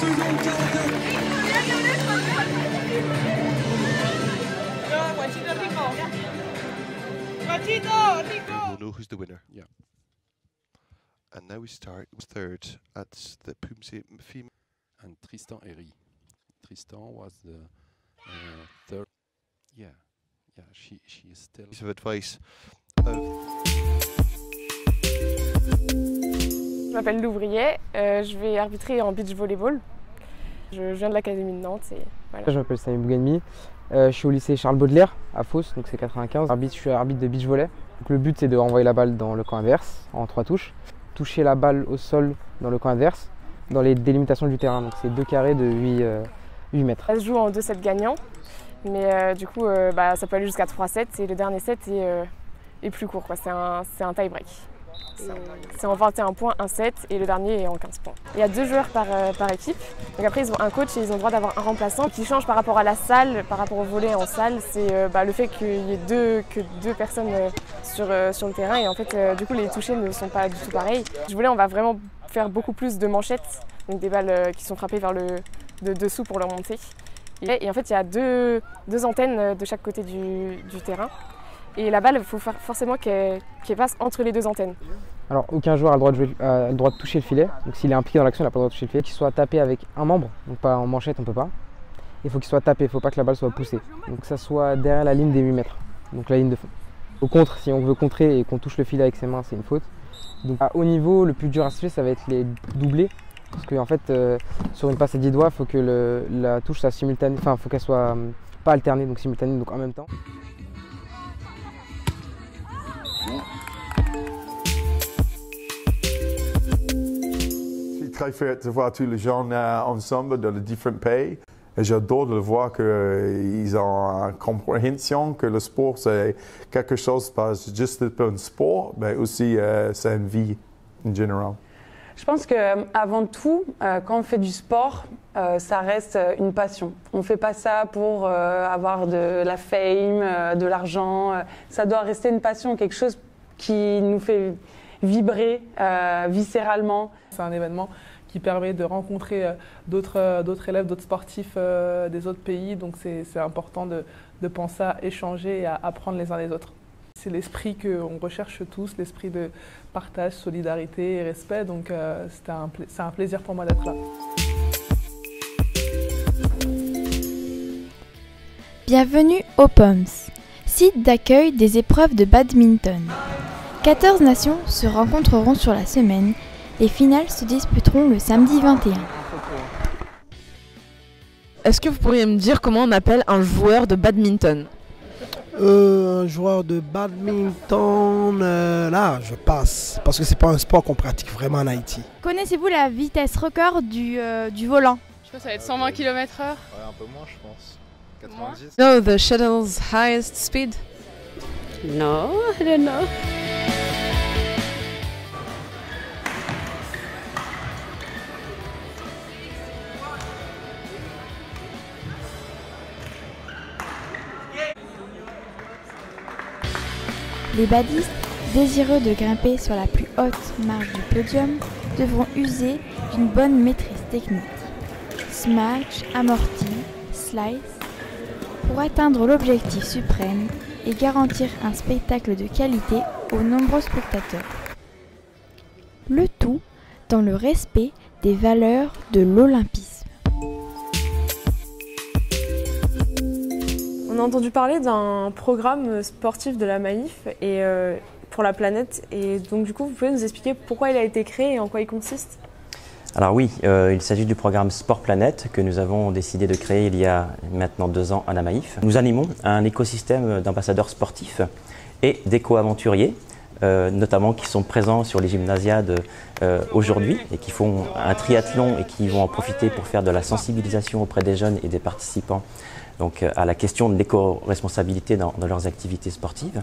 We'll know who's the winner. Yeah. And now we start third at the Pumse female. And Tristan Herry. Tristan was the third. Yeah, she is still. Piece of advice. Je m'appelle Louvrier, je vais arbitrer en beach volleyball. Je viens de l'académie de Nantes et voilà. Je m'appelle Samy Bouganmi, je suis au lycée Charles Baudelaire à Fos, donc c'est 95. Je suis arbitre de beach volley. Donc le but c'est de renvoyer la balle dans le camp adverse en 3 touches, toucher la balle au sol dans le camp adverse, dans les délimitations du terrain, donc c'est 2 carrés de 8 mètres. Ça se joue en 2 sets gagnants, mais du coup ça peut aller jusqu'à 3 sets et le dernier set est plus court, c'est un tie-break. C'est en 21 points, un set et le dernier est en 15 points. Il y a 2 joueurs par équipe, donc après ils ont un coach et ils ont le droit d'avoir un remplaçant qui change par rapport à la salle, par rapport au volley en salle, c'est le fait qu'il y ait deux personnes sur le terrain et en fait du coup les touchés ne sont pas du tout pareils. Du volley on va vraiment faire beaucoup plus de manchettes, donc des balles qui sont frappées vers le dessous pour leur monter. Et en fait il y a deux antennes de chaque côté du terrain. Et la balle, il faut forcément qu'elle passe entre les 2 antennes. Alors aucun joueur a le droit de toucher le filet, donc s'il est impliqué dans l'action, il n'a pas le droit de toucher le filet. Qu'il soit tapé avec un membre, donc pas en manchette, on ne peut pas. Il faut qu'il soit tapé, il ne faut pas que la balle soit poussée. Donc que ça soit derrière la ligne des 8 mètres, donc la ligne de fond. Au contre, si on veut contrer et qu'on touche le filet avec ses mains, c'est une faute. Donc à haut niveau, le plus dur à siffler, ça va être les doublés. Parce qu'en fait, sur une passe à 10 doigts, il faut que la touche soit simultanée, enfin il faut qu'elle soit pas alternée, donc simultanée, donc en même temps. Très fier de voir tous les gens ensemble dans les différents pays. Et j'adore de voir qu'ils ont une compréhension que le sport c'est quelque chose, pas juste un sport, mais aussi c'est une vie en général. Je pense qu'avant tout, quand on fait du sport, ça reste une passion. On ne fait pas ça pour avoir de la fame, de l'argent. Ça doit rester une passion, quelque chose qui nous fait vibrer viscéralement. C'est un événement qui permet de rencontrer d'autres élèves, d'autres sportifs des autres pays. Donc c'est important de penser à échanger et à apprendre les uns des autres. C'est l'esprit qu'on recherche tous, l'esprit de partage, solidarité et respect. Donc c'est un plaisir pour moi d'être là. Bienvenue au POMS, site d'accueil des épreuves de badminton. 14 nations se rencontreront sur la semaine. Les finales se disputeront le samedi 21. Est-ce que vous pourriez me dire comment on appelle un joueur de badminton? Un joueur de badminton, là je passe, parce que c'est pas un sport qu'on pratique vraiment en Haïti. Connaissez-vous la vitesse record du volant? Je crois que ça va être 120 km/h. Ouais, un peu moins je pense. 90. No, the shuttle's highest speed. No, I don't know. Les badistes, désireux de grimper sur la plus haute marche du podium, devront user d'une bonne maîtrise technique. Smash, amorti, slice, pour atteindre l'objectif suprême et garantir un spectacle de qualité aux nombreux spectateurs. Le tout dans le respect des valeurs de l'olympisme. On a entendu parler d'un programme sportif de la Maïf et pour la planète. Et donc du coup, vous pouvez nous expliquer pourquoi il a été créé et en quoi il consiste? Alors oui, il s'agit du programme Sport Planète que nous avons décidé de créer il y a maintenant 2 ans à la Maïf. Nous animons un écosystème d'ambassadeurs sportifs et d'éco-aventuriers, notamment qui sont présents sur les gymnasiades aujourd'hui et qui font un triathlon et qui vont en profiter pour faire de la sensibilisation auprès des jeunes et des participants donc, à la question de l'éco-responsabilité dans leurs activités sportives.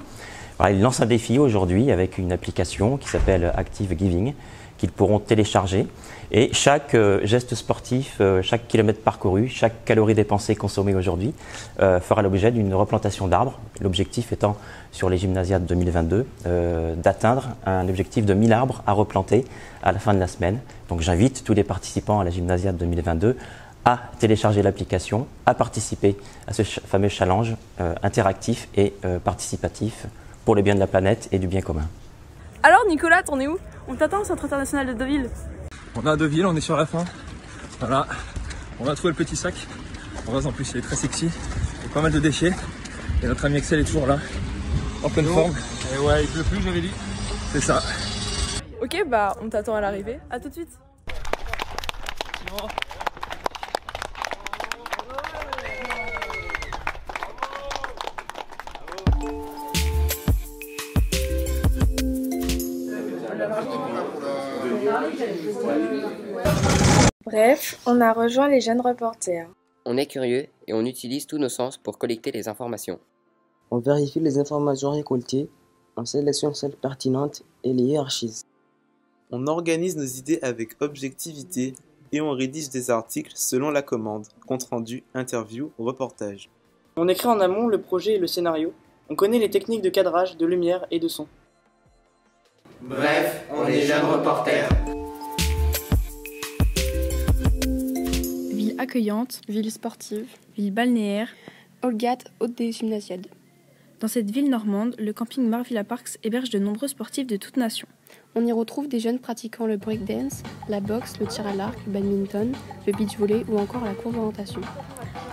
Alors, ils lancent un défi aujourd'hui avec une application qui s'appelle Active Giving, qu'ils pourront télécharger. Et chaque geste sportif, chaque kilomètre parcouru, chaque calorie dépensée consommée aujourd'hui fera l'objet d'une replantation d'arbres. L'objectif étant, sur les gymnasiades 2022, d'atteindre un objectif de 1000 arbres à replanter à la fin de la semaine. Donc j'invite tous les participants à la gymnasiade 2022 à télécharger l'application, à participer à ce fameux challenge interactif et participatif pour le bien de la planète et du bien commun. Alors Nicolas, t'en es où? On t'attend au Centre international de Deauville. On est à Deauville, on est sur la fin. Voilà, on va trouver le petit sac. En vrai, en plus, il est très sexy. Il y a pas mal de déchets. Et notre ami Axel est toujours là, en pleine forme. Et ouais, il pleut plus, j'avais dit. C'est ça. Ok, bah on t'attend à l'arrivée. À tout de suite. Bref, on a rejoint les jeunes reporters. On est curieux et on utilise tous nos sens pour collecter les informations. On vérifie les informations récoltées, on sélectionne celles pertinentes et les hiérarchise. On organise nos idées avec objectivité et on rédige des articles selon la commande, compte-rendu, interview, reportage. On écrit en amont le projet et le scénario. On connaît les techniques de cadrage, de lumière et de son. Bref, on est jeunes reporters. Ville accueillante, ville sportive, ville balnéaire, Olgat, hôte des gymnasiades. Dans cette ville normande, le camping Marvilla Parks héberge de nombreux sportifs de toutes nations. On y retrouve des jeunes pratiquant le breakdance, la boxe, le tir à l'arc, le badminton, le beach volley ou encore la course d'orientation.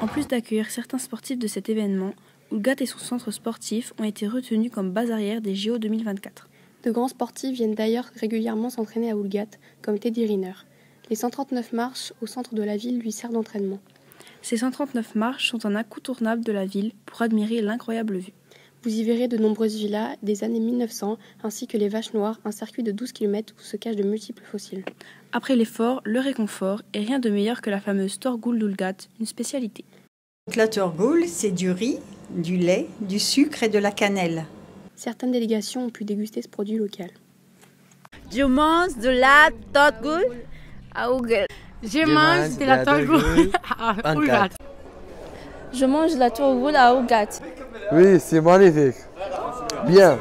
En plus d'accueillir certains sportifs de cet événement, Olgat et son centre sportif ont été retenus comme base arrière des JO 2024. De grands sportifs viennent d'ailleurs régulièrement s'entraîner à Olgat, comme Teddy Riner. Les 139 marches au centre de la ville lui servent d'entraînement. Ces 139 marches sont un incontournable de la ville pour admirer l'incroyable vue. Vous y verrez de nombreuses villas des années 1900 ainsi que les Vaches Noires, un circuit de 12 km où se cachent de multiples fossiles. Après l'effort, le réconfort et rien de meilleur que la fameuse Torgoul d'Olgat, une spécialité. La Torgoul, c'est du riz, du lait, du sucre et de la cannelle. Certaines délégations ont pu déguster ce produit local. Je mange de la Torgoul à Olgat. Je mange de la Torgoul à Olgat. Je mange de la Torgoul à Olgat. Oui, c'est magnifique. Bien.